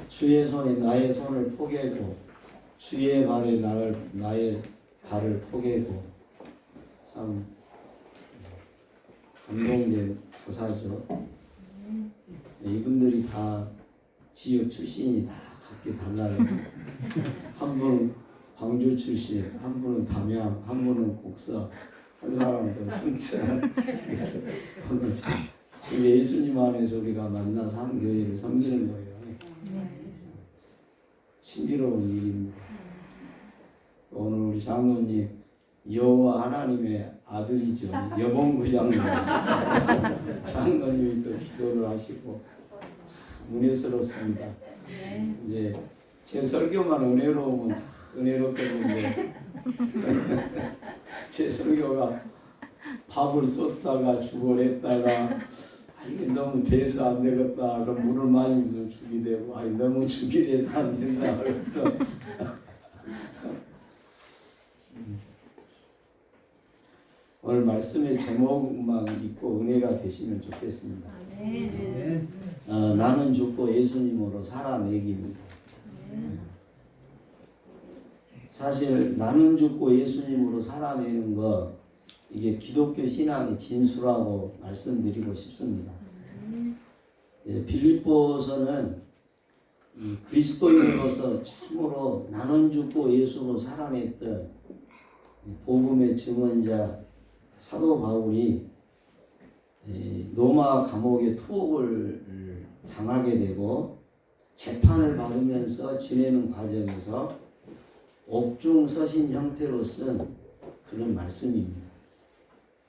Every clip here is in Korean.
주의 손에 나의 손을 포개고 주의 발에 나의 발을 포개고. 참 감동된 가사죠. 이분들이 다 지역 출신이 다 각기 달라요. 한 분은 광주 출신, 한 분은 담양, 한 분은 곡서, 한 사람은 순천. 예수님 안에서 우리가 만나서 한 교회를 섬기는 거예요. 신비로운 일입니다. 오늘 우리 장로님 여호와 하나님의 아들이죠. 여봉구 장로님. 장로님이 또 기도를 하시고 참 은혜스럽습니다. 이제 제 설교만 은혜로우면 다 은혜롭겠는데 제 설교가 밥을 쏟다가 죽을 했다가 이게 너무 돼서 안 되겠다. 그럼 물을 많이 무슨 죽이 되고 너무 죽이 돼서 안 된다. 오늘 말씀의 제목만 읽고 은혜가 되시면 좋겠습니다. 나는 죽고 예수님으로 살아내기입니다. 사실 나는 죽고 예수님으로 살아내는 것 이게 기독교 신앙의 진수라고 말씀드리고 싶습니다. 빌립보서는 그리스도인으로서 참으로 나는 죽고 예수로 살아냈던 복음의 증언자 사도 바울이 로마 감옥에 투옥을 당하게 되고 재판을 받으면서 지내는 과정에서 옥중 서신 형태로 쓴 그런 말씀입니다.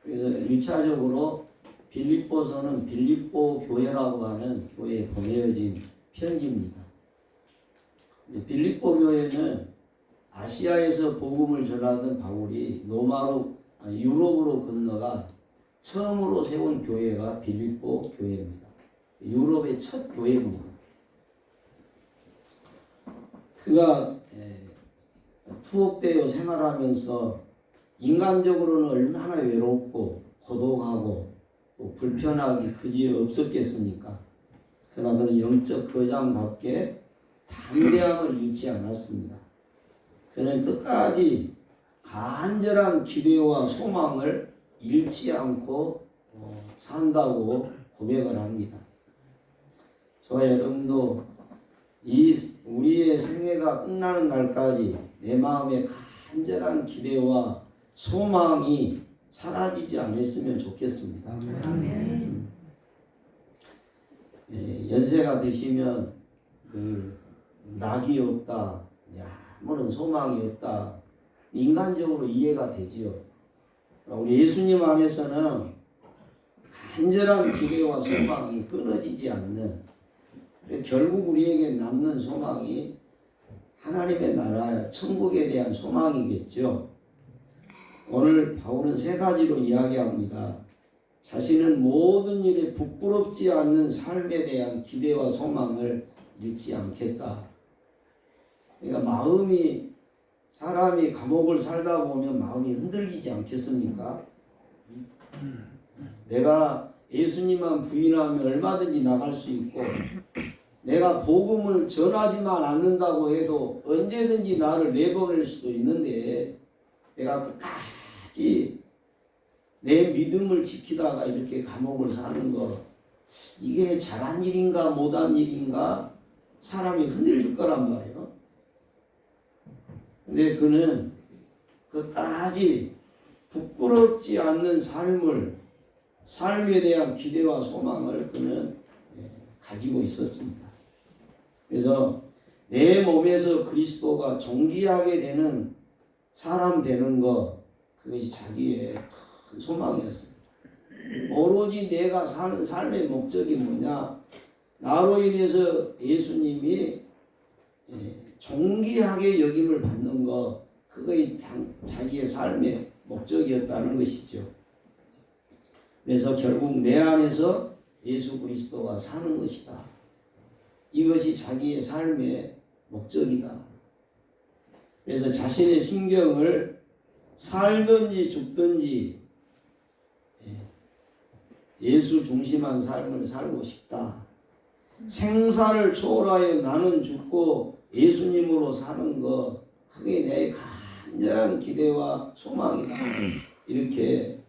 그래서 1차적으로 빌립보서는 빌립보 교회라고 하는 교회에 보내어진 편지입니다. 빌립보 교회는 아시아에서 복음을 전하던 바울이 유럽으로 건너가 처음으로 세운 교회가 빌립보 교회입니다. 유럽의 첫 교회입니다. 그가 투옥되어 생활하면서 인간적으로는 얼마나 외롭고 고독하고 또 불편하기 그지없었겠습니까? 그러나 그는 영적 거장답게 담대함을 잃지 않았습니다. 그는 끝까지 간절한 기대와 소망을 잃지 않고 산다고 고백을 합니다. 저와 여러분도 우리의 생애가 끝나는 날까지 내 마음에 간절한 기대와 소망이 사라지지 않았으면 좋겠습니다. 연세가 드시면 낙이 없다, 아무런 소망이 없다, 인간적으로 이해가 되지요. 우리 예수님 안에서는 간절한 기대와 소망이 끊어지지 않는, 결국 우리에게 남는 소망이 하나님의 나라, 천국에 대한 소망이겠죠. 오늘 바울은 세 가지로 이야기합니다. 자신은 모든 일에 부끄럽지 않는 삶에 대한 기대와 소망을 잃지 않겠다. 그러니까 사람이 감옥을 살다 보면 마음이 흔들리지 않겠습니까? 내가 예수님만 부인하면 얼마든지 나갈 수 있고, 내가 복음을 전하지만 않는다고 해도 언제든지 나를 내보낼 수도 있는데, 내가 끝까지 내 믿음을 지키다가 이렇게 감옥을 사는 거, 이게 잘한 일인가 못한 일인가 사람이 흔들릴 거란 말이에요. 근데 그는 끝까지 부끄럽지 않는 삶에 대한 기대와 소망을 그는 가지고 있었습니다. 그래서 내 몸에서 그리스도가 존귀하게 되는 사람 되는 것, 그것이 자기의 큰 소망이었습니다. 오로지 내가 사는 삶의 목적이 뭐냐? 나로 인해서 예수님이 존귀하게 여김을 받는 것, 그것이 자기의 삶의 목적이었다는 것이죠. 그래서 결국 내 안에서 예수 그리스도가 사는 것이다. 이것이 자기의 삶의 목적이다. 그래서 자신의 심경을 살든지 죽든지 예수 중심한 삶을 살고 싶다. 생사를 초월하여 나는 죽고 예수님으로 사는 거 그게 내 간절한 기대와 소망이다. 이렇게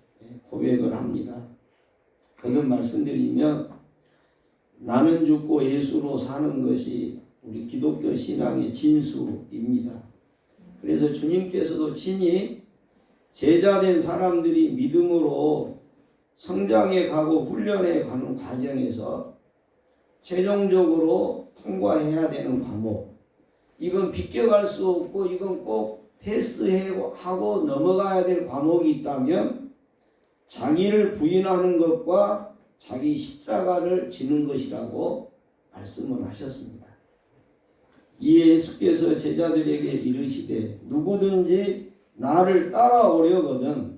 고백을 합니다. 거듭 말씀드리면 나는 죽고 예수로 사는 것이 우리 기독교 신앙의 진수입니다. 그래서 주님께서도 친히 제자된 사람들이 믿음으로 성장해 가고 훈련해 가는 과정에서 최종적으로 통과해야 되는 과목, 이건 비껴갈 수 없고 이건 꼭 패스하고 넘어가야 될 과목이 있다면 자기를 부인하는 것과 자기 십자가를 지는 것이라고 말씀을 하셨습니다. 이에 예수께서 제자들에게 이르시되 누구든지 나를 따라오려거든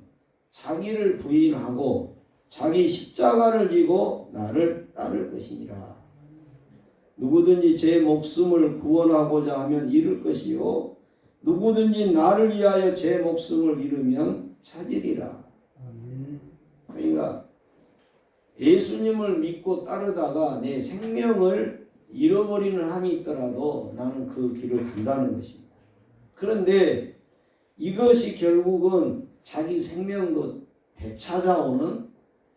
자기를 부인하고 자기 십자가를 지고 나를 따를 것이니라. 누구든지 제 목숨을 구원하고자 하면 잃을 것이요 누구든지 나를 위하여 제 목숨을 잃으면 찾으리라. 그러니까 예수님을 믿고 따르다가 내 생명을 잃어버리는 한이 있더라도 나는 그 길을 간다는 것입니다. 그런데 이것이 결국은 자기 생명도 되찾아오는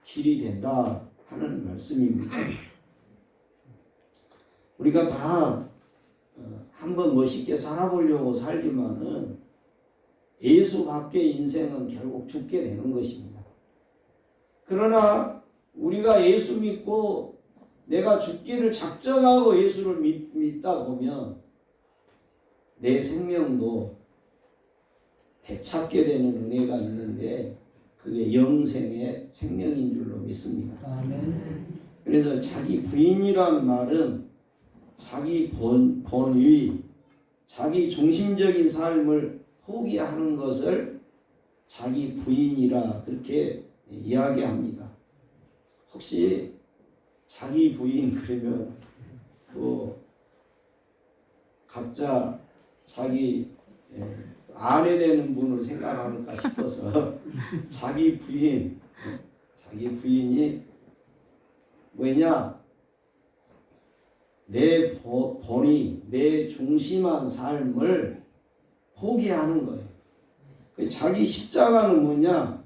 길이 된다 하는 말씀입니다. 우리가 다 한번 멋있게 살아보려고 살지만은 예수 밖의 인생은 결국 죽게 되는 것입니다. 그러나 우리가 예수 믿고 내가 죽기를 작정하고 예수를 믿다 보면 내 생명도 되찾게 되는 은혜가 있는데 그게 영생의 생명인 줄로 믿습니다. 아멘. 그래서 자기 부인이란 말은 자기 본위, 자기 중심적인 삶을 포기하는 것을 자기 부인이라 그렇게 이야기합니다. 혹시 자기 부인 그러면 또 각자 자기 아내 되는 분을 생각할까 싶어서 자기 부인이 뭐냐? 내 본이 내 중심한 삶을 포기하는 거예요. 자기 십자가는 뭐냐?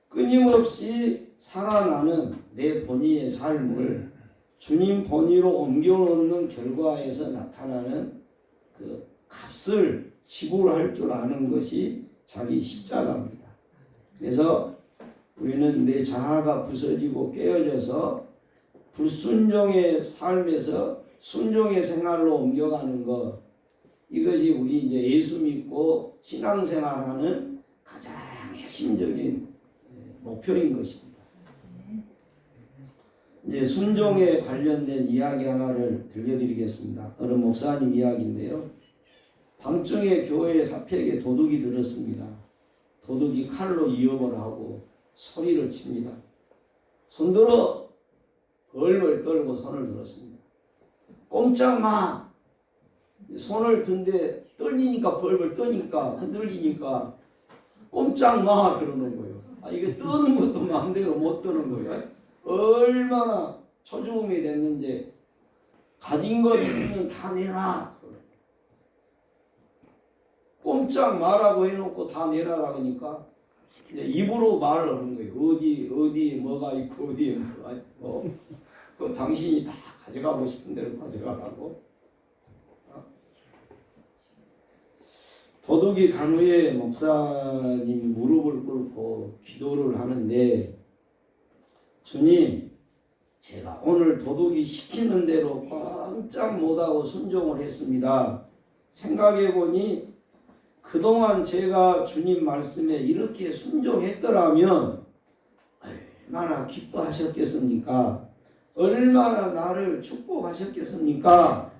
끊임없이 살아나는 내 본의의 삶을 주님 본의로 옮겨놓는 결과에서 나타나는 그 값을 지불할 줄 아는 것이 자기 십자가입니다. 그래서 우리는 내 자아가 부서지고 깨어져서 불순종의 삶에서 순종의 생활로 옮겨가는 것, 이것이 우리 이제 예수 믿고 신앙생활하는 가장 핵심적인 목표인 것입니다. 이제 순종에 관련된 이야기 하나를 들려드리겠습니다. 어느 목사님 이야기인데요. 밤중에 교회 사택에 도둑이 들었습니다. 도둑이 칼로 위협을 하고 소리를 칩니다. 손들어! 벌벌 떨고 손을 들었습니다. 꼼짝 마! 손을 든데 떨리니까 벌벌 떠니까 흔들리니까 꼼짝 마! 그러는 거예요. 이게 떠는 것도 마음대로 못 떠는 거예요. 얼마나 초조음이 됐는데 가진 것 있으면 다 내놔. 꼼짝 마라고 해놓고 다 내놔라 그러니까 입으로 말을 하는 거예요. 어디에 뭐가 있고 어디에 뭐가 있고 그 당신이 다 가져가고 싶은 대로 가져가라고. 도둑이 간 후에 목사님 무릎을 꿇고 기도를 하는데 주님, 제가 오늘 도둑이 시키는 대로 꼼짝 못하고 순종을 했습니다. 생각해보니 그동안 제가 주님 말씀에 이렇게 순종했더라면 얼마나 기뻐하셨겠습니까? 얼마나 나를 축복하셨겠습니까?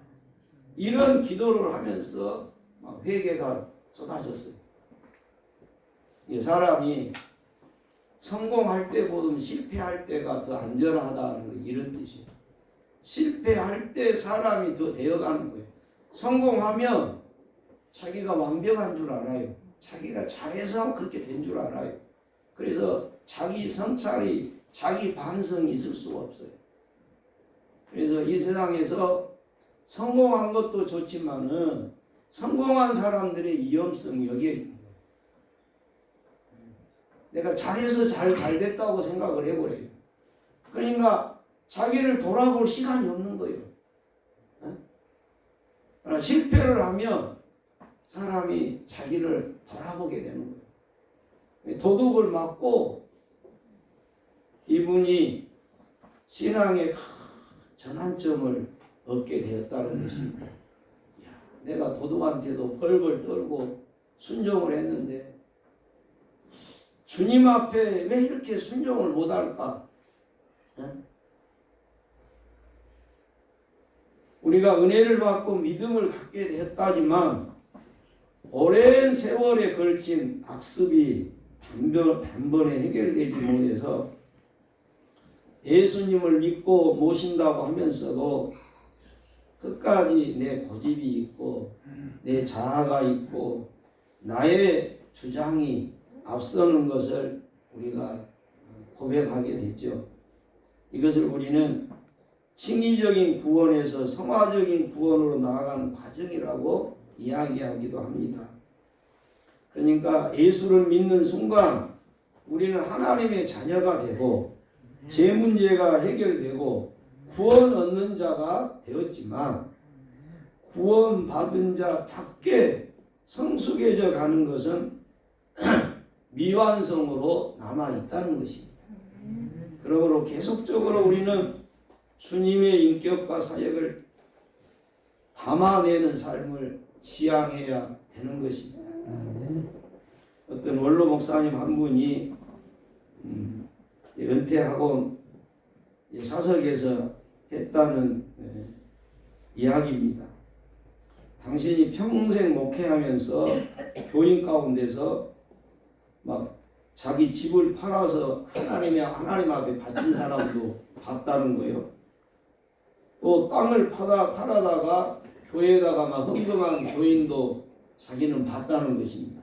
이런 기도를 하면서 회개가 쏟아졌어요. 이 사람이 성공할 때보다 실패할 때가 더 안전하다는 거 이런 뜻이에요. 실패할 때 사람이 더 되어가는 거예요. 성공하면 자기가 완벽한 줄 알아요. 자기가 잘해서 그렇게 된 줄 알아요. 그래서 자기 성찰이 자기 반성이 있을 수가 없어요. 그래서 이 세상에서 성공한 것도 좋지만은 성공한 사람들의 위험성이 여기에 있는 거예요. 내가 잘해서 잘 됐다고 생각을 해버려요. 그러니까 자기를 돌아볼 시간이 없는 거예요. 그러나 실패를 하면 사람이 자기를 돌아보게 되는 거예요. 도둑을 맞고 이분이 신앙의 전환점을 얻게 되었다는 것입니다. 야, 내가 도둑한테도 벌벌 떨고 순종을 했는데 주님 앞에 왜 이렇게 순종을 못할까? 우리가 은혜를 받고 믿음을 갖게 되었다지만 오랜 세월에 걸친 악습이 단번에 해결되지 못해서 예수님을 믿고 모신다고 하면서도 끝까지 내 고집이 있고 내 자아가 있고 나의 주장이 앞서는 것을 우리가 고백하게 됐죠. 이것을 우리는 칭의적인 구원에서 성화적인 구원으로 나아가는 과정이라고 이야기하기도 합니다. 그러니까 예수를 믿는 순간 우리는 하나님의 자녀가 되고 제 문제가 해결되고 구원 얻는 자가 되었지만 구원받은 자답게 성숙해져 가는 것은 미완성으로 남아있다는 것입니다. 그러므로 계속적으로 우리는 주님의 인격과 사역을 담아내는 삶을 지향해야 되는 것입니다. 어떤 원로 목사님 한 분이 은퇴하고 사석에서 했다는 이야기입니다. 당신이 평생 목회하면서 교인 가운데서 막 자기 집을 팔아서 하나님 앞에 바친 사람도 봤다는 거예요. 또 땅을 팔아다가 교회에다가 막 헌금한 교인도 자기는 봤다는 것입니다.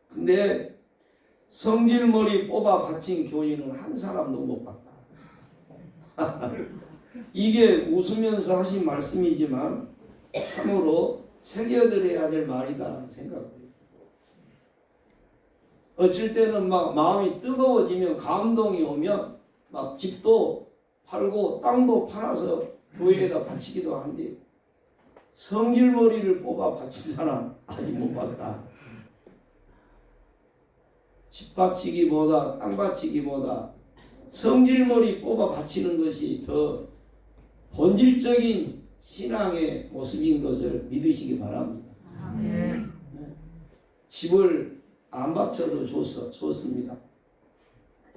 근데 성질머리 뽑아 바친 교인은 한 사람도 못 봤다. 이게 웃으면서 하신 말씀이지만 참으로 새겨들어야 될 말이다 생각해요. 어쩔 때는 막 마음이 뜨거워지면 감동이 오면 막 집도 팔고 땅도 팔아서 교회에다 바치기도 한데 성질머리를 뽑아 바친 사람 아직 못 봤다. 집 바치기보다 땅 바치기보다 성질머리 뽑아 바치는 것이 더 본질적인 신앙의 모습인 것을 믿으시기 바랍니다. 네. 집을 안 바쳐도 좋습니다.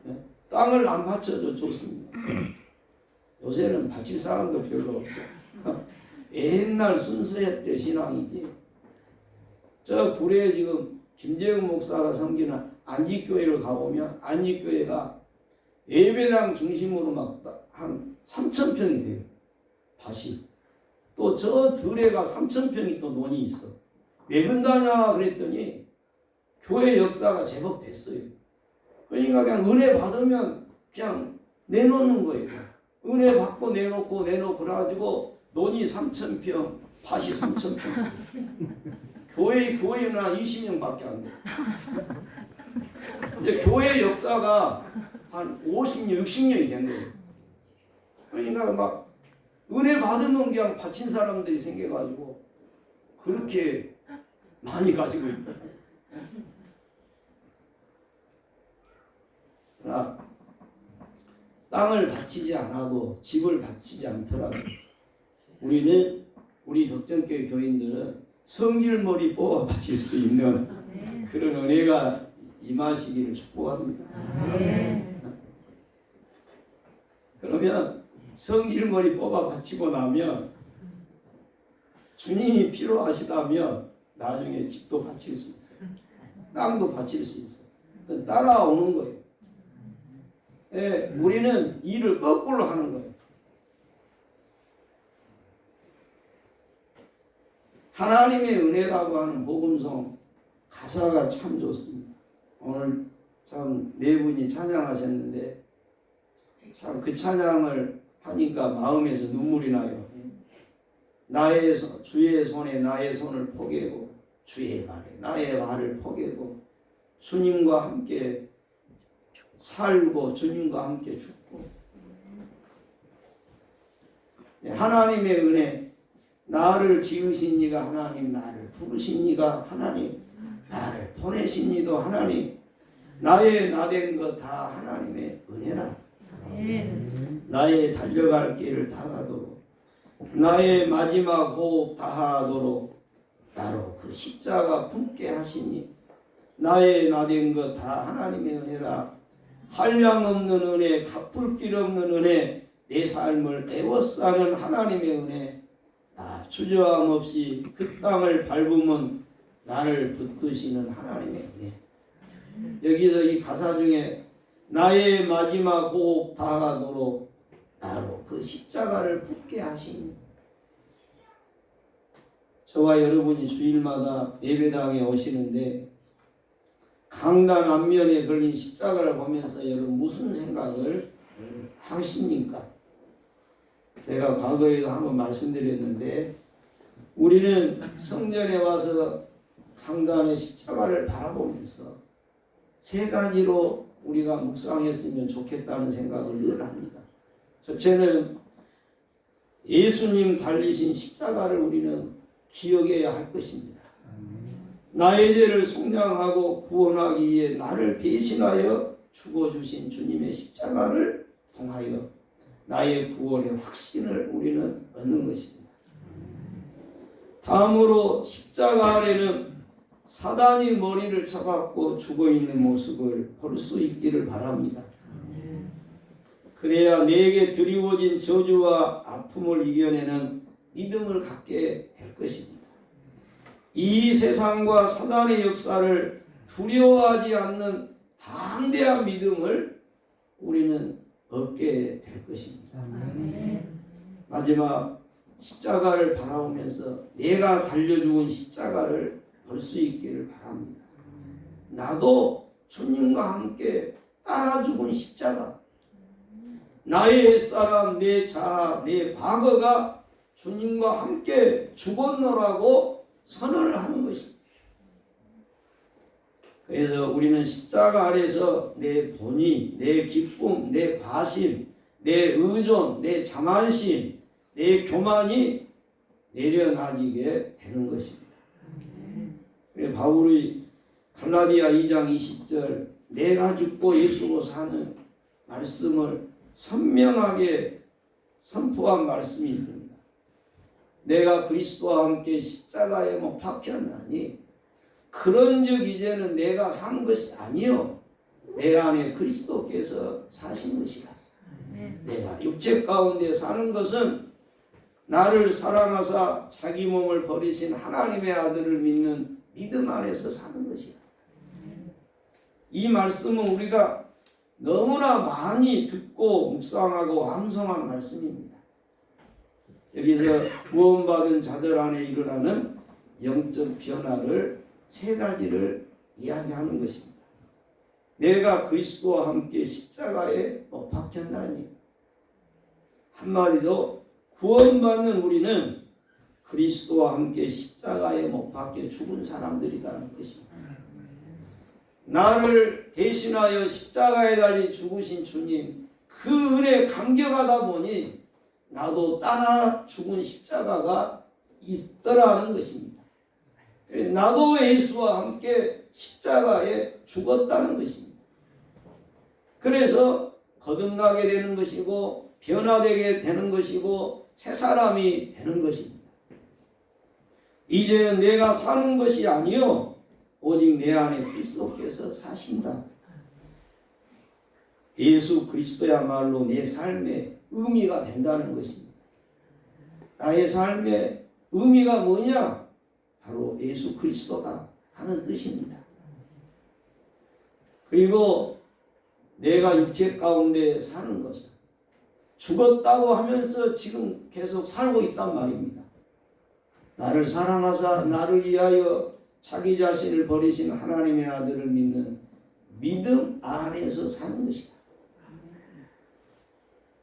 네? 땅을 안 바쳐도 좋습니다. 요새는 바칠 사람도 별로 없어요. 옛날 순수했던 신앙이지. 저 구례에 지금 김재웅 목사가 섬기는 안지교회를 가보면 안지교회가 예배당 중심으로 막 한 3,000평이 돼요. 밭이. 또 저 들에가 3,000평이 또 논이 있어. 왜 근다냐 그랬더니 교회 역사가 제법 됐어요. 그러니까 그냥 은혜 받으면 그냥 내놓는 거예요. 은혜 받고 내놓고 그래가지고 논이 3,000평, 밭이 3,000평. 교회는 한 20명밖에 안 돼. 이제 교회 역사가 한 50년, 60년이 된 거예요. 그러니까 막 은혜 받으면 그냥 바친 사람들이 생겨가지고 그렇게 많이 가지고 있다. 그러나 땅을 바치지 않아도 집을 바치지 않더라도 우리 덕정교회 교인들은 성질머리 뽑아 바칠 수 있는 그런 은혜가 임하시기를 축복합니다. 그러면 성질머리 뽑아 바치고 나면 주님이 필요하시다면 나중에 집도 바칠 수 있어요. 땅도 바칠 수 있어요. 따라오는 거예요. 예, 우리는 일을 거꾸로 하는 거예요. 하나님의 은혜라고 하는 복음성 가사가 참 좋습니다. 오늘 참 네 분이 찬양하셨는데 참 그 찬양을 하니까 마음에서 눈물이 나요. 주의 손에 나의 손을 포개고 주의 말에 나의 말을 포개고 주님과 함께 살고 주님과 함께 죽고 하나님의 은혜 나를 지으신 이가 하나님 나를 부르신 이가 하나님 나를 보내신 이도 하나님 나의 나된 것 다 하나님의 은혜라. 나의 달려갈 길을 다가도록 나의 마지막 호흡 다하도록 나로 그 십자가 품게 하시니 나의 나된 것 다 하나님의 은혜라. 한량없는 은혜 갚을 길 없는 은혜 내 삶을 애워싸는 하나님의 은혜 나 주저함 없이 그 땅을 밟으면 나를 붙드시는 하나님의 은혜. 여기서 이 가사 중에 나의 마지막 호흡 다가도록 나로 그 십자가를 붙게 하시니 저와 여러분이 주일마다 예배당에 오시는데 강단 앞면에 걸린 십자가를 보면서 여러분 무슨 생각을 하십니까? 제가 과거에도 한번 말씀드렸는데 우리는 성전에 와서 강단의 십자가를 바라보면서 세 가지로 우리가 묵상했으면 좋겠다는 생각을 늘 합니다. 첫째는 예수님 달리신 십자가를 우리는 기억해야 할 것입니다. 나의 죄를 속량하고 구원하기 위해 나를 대신하여 죽어주신 주님의 십자가를 통하여 나의 구원의 확신을 우리는 얻는 것입니다. 다음으로 십자가 아래는 사단이 머리를 쳐박고 죽어있는 모습을 볼 수 있기를 바랍니다. 그래야 내게 드리워진 저주와 아픔을 이겨내는 믿음을 갖게 될 것입니다. 이 세상과 사단의 역사를 두려워하지 않는 담대한 믿음을 우리는 얻게 될 것입니다. 마지막 십자가를 바라보면서 내가 달려 죽은 십자가를 볼 수 있기를 바랍니다. 나도 주님과 함께 따라 죽은 십자가 나의 옛사람 내 자아 내 과거가 주님과 함께 죽었노라고 선언을 하는 것입니다. 그래서 우리는 십자가 아래서 내 본의, 내 기쁨, 내 과심, 내 의존, 내 자만심, 내 교만이 내려놔지게 되는 것입니다. 그래서 바울의 갈라디아 2장 20절 내가 죽고 예수로 사는 말씀을 선명하게 선포한 말씀이 있습니다. 내가 그리스도와 함께 십자가에 못 박혔나니 그런즉 이제는 내가 산 것이 아니요 내 안에 그리스도께서 사신 것이라. 내가 육체 가운데 사는 것은 나를 사랑하사 자기 몸을 버리신 하나님의 아들을 믿는 믿음 안에서 사는 것이라. 이 말씀은 우리가 너무나 많이 듣고 묵상하고 암송한 말씀입니다. 여기서 구원받은 자들 안에 일어나는 영적 변화를 세 가지를 이야기하는 것입니다. 내가 그리스도와 함께 십자가에 못 박혔나니 한마디로 구원받는 우리는 그리스도와 함께 십자가에 못 박혀 죽은 사람들이라는 것입니다. 나를 대신하여 십자가에 달린 죽으신 주님 그 은혜에 감격하다 보니 나도 따라 죽은 십자가가 있더라는 것입니다. 나도 예수와 함께 십자가에 죽었다는 것입니다. 그래서 거듭나게 되는 것이고 변화되게 되는 것이고 새 사람이 되는 것입니다. 이제는 내가 사는 것이 아니요 오직 내 안에 그리스도께서 사신다. 예수 그리스도야말로 내 삶의 의미가 된다는 것입니다. 나의 삶의 의미가 뭐냐? 바로 예수 그리스도다 하는 뜻입니다. 그리고 내가 육체 가운데 사는 것은 죽었다고 하면서 지금 계속 살고 있단 말입니다. 나를 사랑하사 나를 위하여 자기 자신을 버리신 하나님의 아들을 믿는 믿음 안에서 사는 것이다.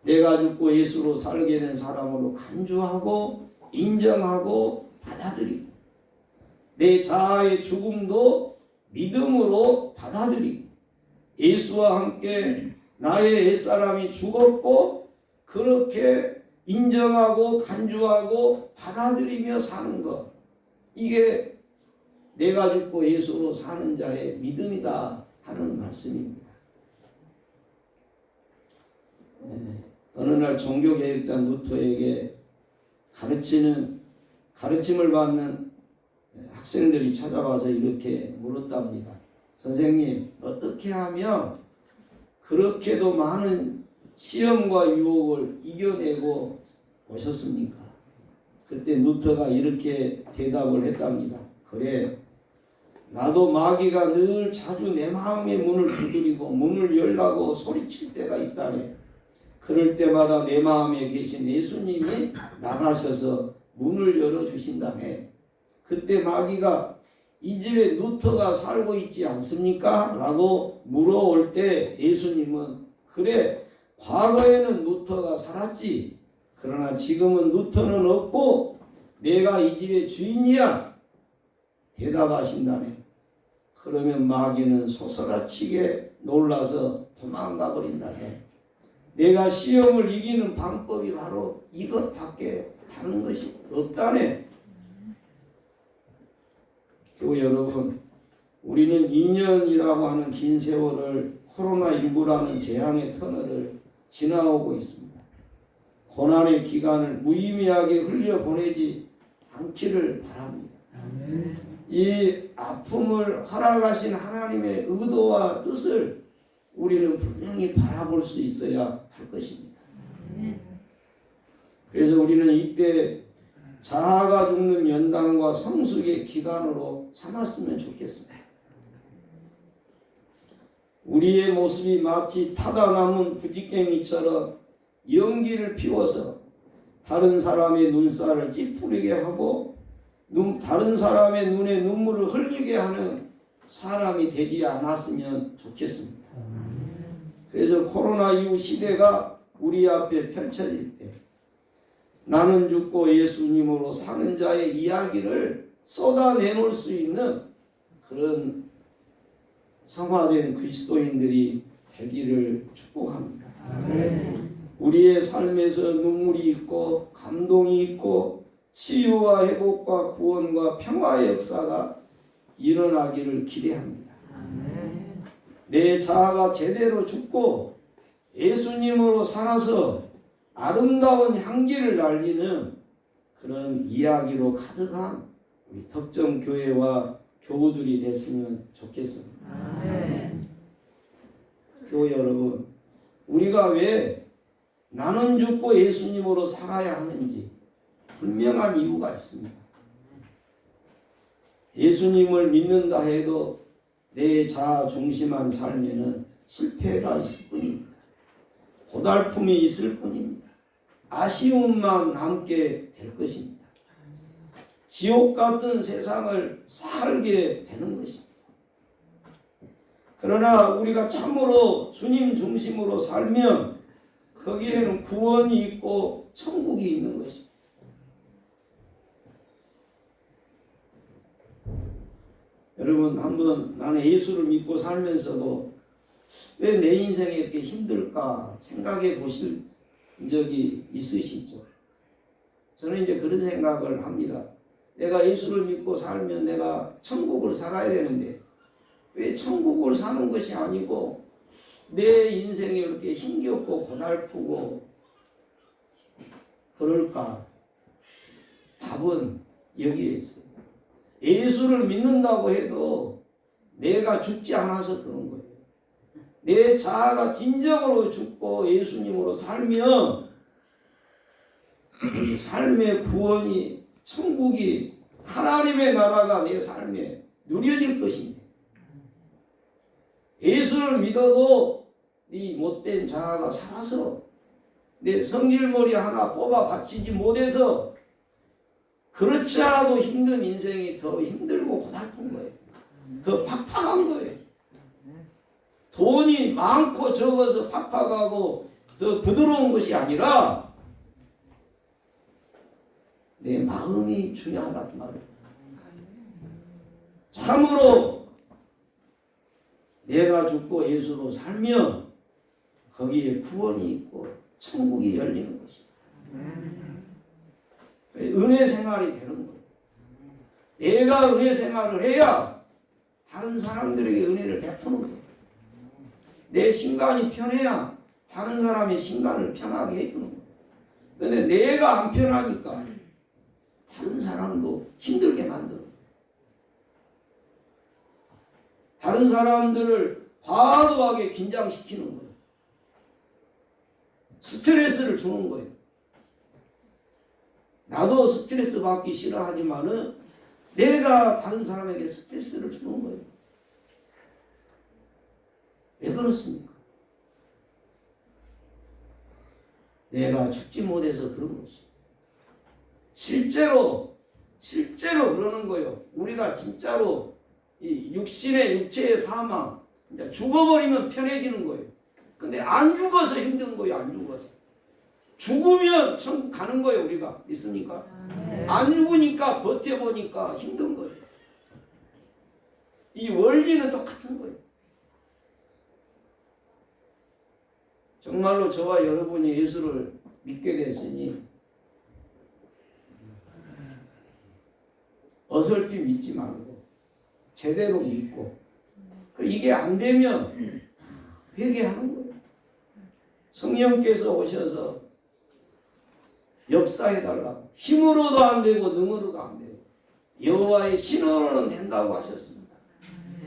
내가 죽고 예수로 살게 된 사람으로 간주하고 인정하고 받아들이고 내 자아의 죽음도 믿음으로 받아들이고 예수와 함께 나의 옛사람이 죽었고 그렇게 인정하고 간주하고 받아들이며 사는 것, 이게 내가 죽고 예수로 사는 자의 믿음이다 하는 말씀입니다. 어느 날 종교개혁자 루터에게 가르침을 받는 학생들이 찾아와서 이렇게 물었답니다. 선생님, 어떻게 하면 그렇게도 많은 시험과 유혹을 이겨내고 오셨습니까? 그때 루터가 이렇게 대답을 했답니다. 그래, 나도 마귀가 늘 자주 내 마음의 문을 두드리고 문을 열라고 소리칠 때가 있다네. 그럴 때마다 내 마음에 계신 예수님이 나가셔서 문을 열어주신다네. 그때 마귀가 이 집에 루터가 살고 있지 않습니까? 라고 물어올 때 예수님은 그래, 과거에는 루터가 살았지. 그러나 지금은 루터는 없고 내가 이 집의 주인이야. 대답하신다네. 그러면 마귀는 소스라치게 놀라서 도망가 버린다네. 내가 시험을 이기는 방법이 바로 이것밖에 다른 것이 없다네. 교우 여러분, 우리는 2년이라고 하는 긴 세월을 코로나19라는 재앙의 터널을 지나오고 있습니다. 고난의 기간을 무의미하게 흘려보내지 않기를 바랍니다. 이 아픔을 허락하신 하나님의 의도와 뜻을 우리는 분명히 바라볼 수 있어야 할 것입니다. 그래서 우리는 이때 자아가 죽는 연단과 성숙의 기간으로 삼았으면 좋겠습니다. 우리의 모습이 마치 타다 남은 부지깽이처럼 연기를 피워서 다른 사람의 눈살을 찌푸리게 하고 다른 사람의 눈에 눈물을 흘리게 하는 사람이 되지 않았으면 좋겠습니다. 그래서 코로나 이후 시대가 우리 앞에 펼쳐질 때 나는 죽고 예수님으로 사는 자의 이야기를 쏟아내놓을 수 있는 그런 성화된 그리스도인들이 되기를 축복합니다. 우리의 삶에서 눈물이 있고 감동이 있고 치유와 회복과 구원과 평화의 역사가 일어나기를 기대합니다. 내 자아가 제대로 죽고 예수님으로 살아서 아름다운 향기를 날리는 그런 이야기로 가득한 우리 덕정교회와 교우들이 됐으면 좋겠습니다. 교우 여러분, 우리가 왜 나는 죽고 예수님으로 살아야 하는지 분명한 이유가 있습니다. 예수님을 믿는다 해도 내 자아 중심한 삶에는 실패가 있을 뿐입니다. 고달픔이 있을 뿐입니다. 아쉬움만 남게 될 것입니다. 지옥 같은 세상을 살게 되는 것입니다. 그러나 우리가 참으로 주님 중심으로 살면 거기에는 구원이 있고 천국이 있는 것입니다. 여러분, 한번 나는 예수를 믿고 살면서도 왜 내 인생이 이렇게 힘들까 생각해 보실 적이 있으시죠? 저는 이제 그런 생각을 합니다. 내가 예수를 믿고 살면 내가 천국을 살아야 되는데 왜 천국을 사는 것이 아니고 내 인생이 이렇게 힘겹고 고달프고 그럴까? 답은 여기에 있어요. 예수를 믿는다고 해도 내가 죽지 않아서 그런 거예요. 내 자아가 진정으로 죽고 예수님으로 살면 우리 삶의 구원이, 천국이, 하나님의 나라가 내 삶에 누려질 것입니다. 예수를 믿어도 이 못된 자아가 살아서 내 성질머리 하나 뽑아 바치지 못해서 그렇지 않아도 힘든 인생이 더 힘들고 고달픈 거예요. 더 팍팍한 거예요. 돈이 많고 적어서 팍팍하고 더 더 부드러운 것이 아니라 내 마음이 중요하다 그 말이에요. 참으로 내가 죽고 예수로 살면 거기에 구원이 있고 천국이 열리는 것이다. 은혜 생활이 되는 거예요. 내가 은혜 생활을 해야 다른 사람들에게 은혜를 베푸는 거예요. 내 신간이 편해야 다른 사람의 신간을 편하게 해주는 거예요. 그런데 내가 안 편하니까 다른 사람도 힘들게 만드는 거예요. 다른 사람들을 과도하게 긴장시키는 거예요. 스트레스를 주는 거예요. 나도 스트레스 받기 싫어하지만은 내가 다른 사람에게 스트레스를 주는 거예요. 왜 그렇습니까? 내가 죽지 못해서 그런 것이에요. 실제로 그러는 거예요. 우리가 진짜로 이 육체의 사망, 죽어버리면 편해지는 거예요. 근데 안 죽어서 힘든 거예요. 안 죽어서. 죽으면 천국 가는 거예요. 우리가 믿습니까? 안 죽으니까 버텨보니까 힘든 거예요. 이 원리는 똑같은 거예요. 정말로 저와 여러분이 예수를 믿게 됐으니 어설피 믿지 말고 제대로 믿고 이게 안 되면 회개하는 거예요. 성령께서 오셔서 역사해달라고. 힘으로도 안 되고 능으로도 안 돼요. 여호와의 신으로는 된다고 하셨습니다.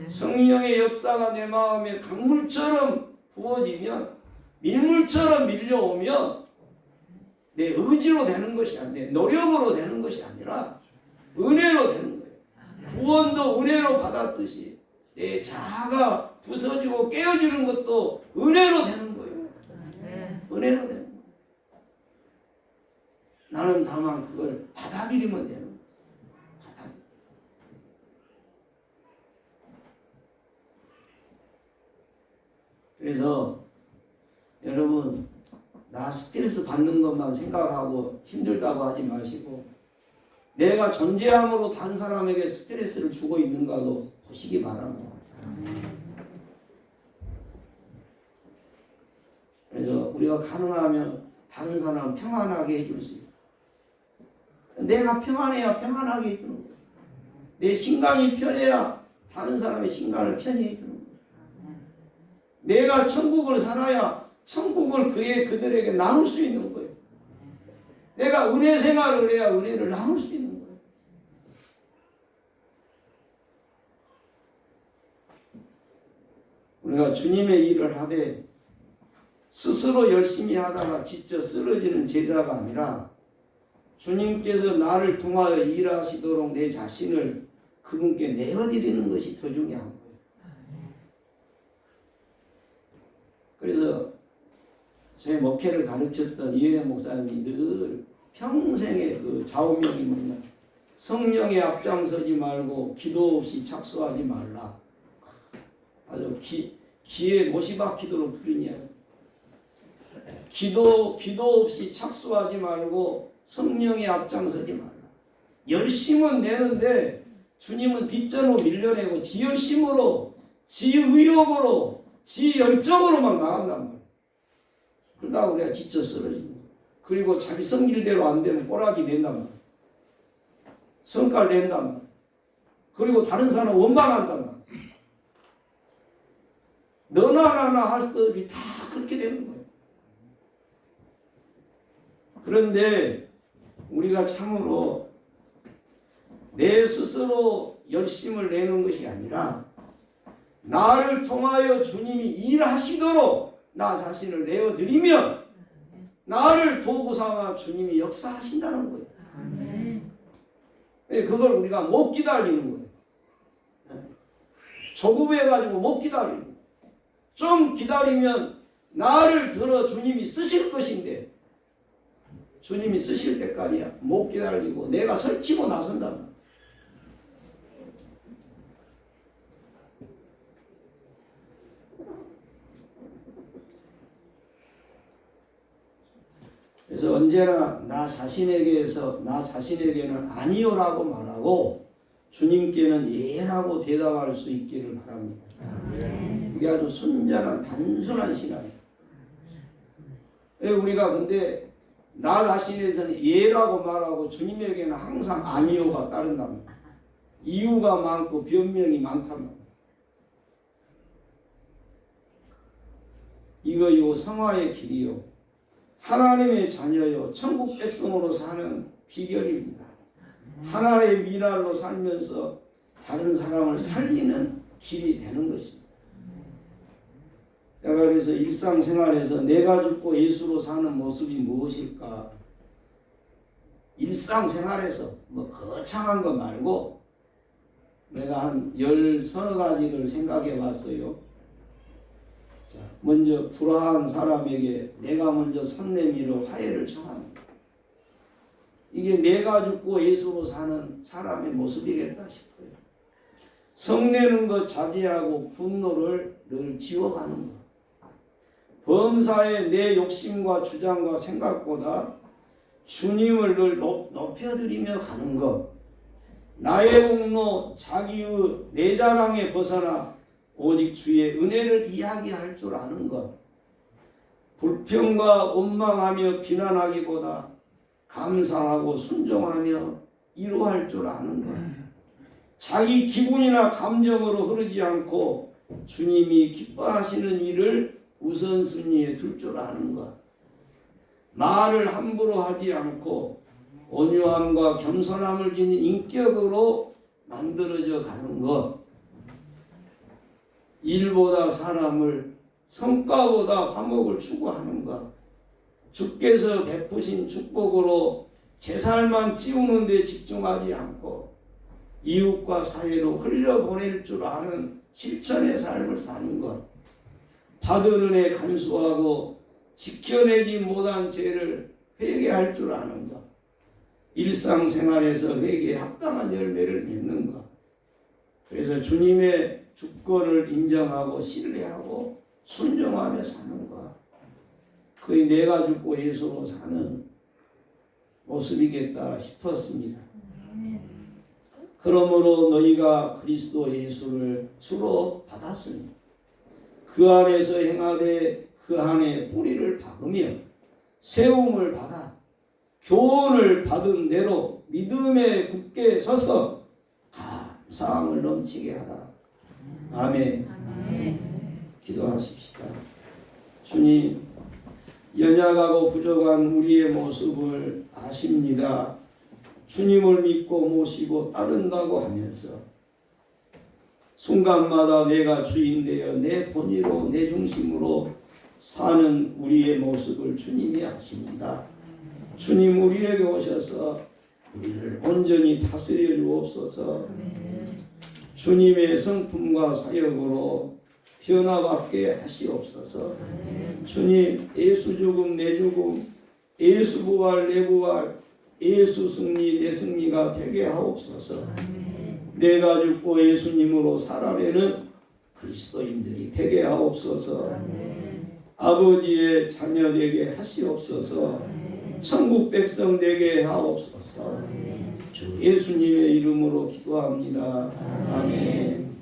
성령의 역사가 내 마음에 강물처럼 부어지면 밀물처럼 밀려오면 내 의지로 되는 것이 아니라 노력으로 되는 것이 아니라 은혜로 되는 거예요. 구원도 은혜로 받았듯이 내 자아가 부서지고 깨어지는 것도 은혜로 되는 거예요. 은혜로 되는 거예요. 나는 다만 그걸 받아들이면 되는 거예요. 그래서 여러분 나 스트레스 받는 것만 생각하고 힘들다고 하지 마시고 내가 존재함으로 다른 사람에게 스트레스를 주고 있는가도 보시기 바랍니다. 그래서 우리가 가능하면 다른 사람 평안하게 해줄 수 있어요. 내가 평안해야 평안하게 해주는 거예요. 내 신강이 편해야 다른 사람의 신강을 편히 해주는 거예요. 내가 천국을 살아야 천국을 그들에게 나눌 수 있는 거예요. 내가 은혜 생활을 해야 은혜를 나눌 수 있는 거예요. 우리가 주님의 일을 하되 스스로 열심히 하다가 지쳐 쓰러지는 제자가 아니라 주님께서 나를 통하여 일하시도록 내 자신을 그분께 내어드리는 것이 더 중요한 거예요. 그래서 제 목회를 가르쳤던 이은혜 목사님이 늘 평생의 그 좌우명이 뭐냐, 성령에 앞장서지 말고 기도 없이 착수하지 말라. 아주 귀에 못이 박히도록 들으냐. 기도 없이 착수하지 말고 성령에 앞장서지 말라. 열심은 내는데 주님은 뒷전으로 밀려내고 지 열심으로, 지 의욕으로, 지 열정으로 막 나간단 말이에요. 그러다가 우리가 지쳐 쓰러지는 거예요. 그리고 자기 성질대로 안 되면 꼬라지 낸단 말이에요. 성깔 낸단 말이에요. 그리고 다른 사람 원망한단 말이에요. 너나 나나 할 것들이 다 그렇게 되는 거예요. 그런데 우리가 참으로 내 스스로 열심을 내는 것이 아니라 나를 통하여 주님이 일하시도록 나 자신을 내어드리면 나를 도구 삼아 주님이 역사하신다는 거예요. 그걸 우리가 못 기다리는 거예요. 조급해가지고 못 기다리는 거예요. 좀 기다리면 나를 들어 주님이 쓰실 것인데 주님이 쓰실 때까지 못 기다리고 내가 설치고 나선단 말이에요. 언제나 나 자신에게는 아니요라고 말하고 주님께는 예라고 대답할 수 있기를 바랍니다. 이게 아주 순전한 단순한 신앙이에요. 우리가 근데 나 자신에서는 예라고 말하고 주님에게는 항상 아니요가 따른답니다. 이유가 많고 변명이 많답니다. 이거 성화의 길이요, 하나님의 자녀요, 천국 백성으로 사는 비결입니다. 하나님의 미랄로 살면서 다른 사람을 살리는 길이 되는 것입니다. 제가 그래서 일상생활에서 내가 죽고 예수로 사는 모습이 무엇일까? 일상생활에서 뭐 거창한 거 말고 내가 한 10서너 가지를 생각해 봤어요. 자, 먼저 불화한 사람에게 내가 먼저 선 내밀어 화해를 청합니다. 이게 내가 죽고 예수로 사는 사람의 모습이겠다 싶어요. 성내는 것 자제하고 분노를 늘 지워가는 것. 범사에 내 욕심과 주장과 생각보다 주님을 늘 높여드리며 가는 것. 나의 공로, 자기의 내 자랑에 벗어나 오직 주의 은혜를 이야기할 줄 아는 것. 불평과 원망하며 비난하기보다 감사하고 순종하며 이루할 줄 아는 것. 자기 기분이나 감정으로 흐르지 않고 주님이 기뻐하시는 일을 우선순위에 둘 줄 아는 것. 말을 함부로 하지 않고 온유함과 겸손함을 지닌 인격으로 만들어져 가는 것. 일보다 사람을, 성과보다 화목을 추구하는 것. 주께서 베푸신 축복으로 제 삶만 찌우는 데 집중하지 않고 이웃과 사회로 흘려보낼 줄 아는 실천의 삶을 사는 것. 받은 은혜 간수하고 지켜내지 못한 죄를 회개할 줄 아는 것. 일상생활에서 회개에 합당한 열매를 맺는 것. 그래서 주님의 주권을 인정하고 신뢰하고 순종하며 사는 것. 그게 내가 죽고 예수로 사는 모습이겠다 싶었습니다. 그러므로 너희가 그리스도 예수를 주로 받았으니 그 안에서 행하되 그 안에 뿌리를 박으며 세움을 받아 교훈을 받은 대로 믿음에 굳게 서서 감사함을 넘치게 하라. 아멘. 기도하십시다. 주님, 연약하고 부족한 우리의 모습을 아십니다. 주님을 믿고 모시고 따른다고 하면서 순간마다 내가 주인 되어 내 본의로 내 중심으로 사는 우리의 모습을 주님이 아십니다. 주님, 우리에게 오셔서 우리를 온전히 다스려 주옵소서. 주님의 성품과 사역으로 변화받게 하시옵소서. 주님, 예수 죽음 내 죽음, 예수 부활 내 부활, 예수 승리 내 승리가 되게 하옵소서. 내가 죽고 예수님으로 살아내는 그리스도인들이 되게 하옵소서. 아버지의 자녀 되게 하시옵소서. 천국 백성 되게 하옵소서. 주 예수님의 이름으로 기도합니다. 아멘.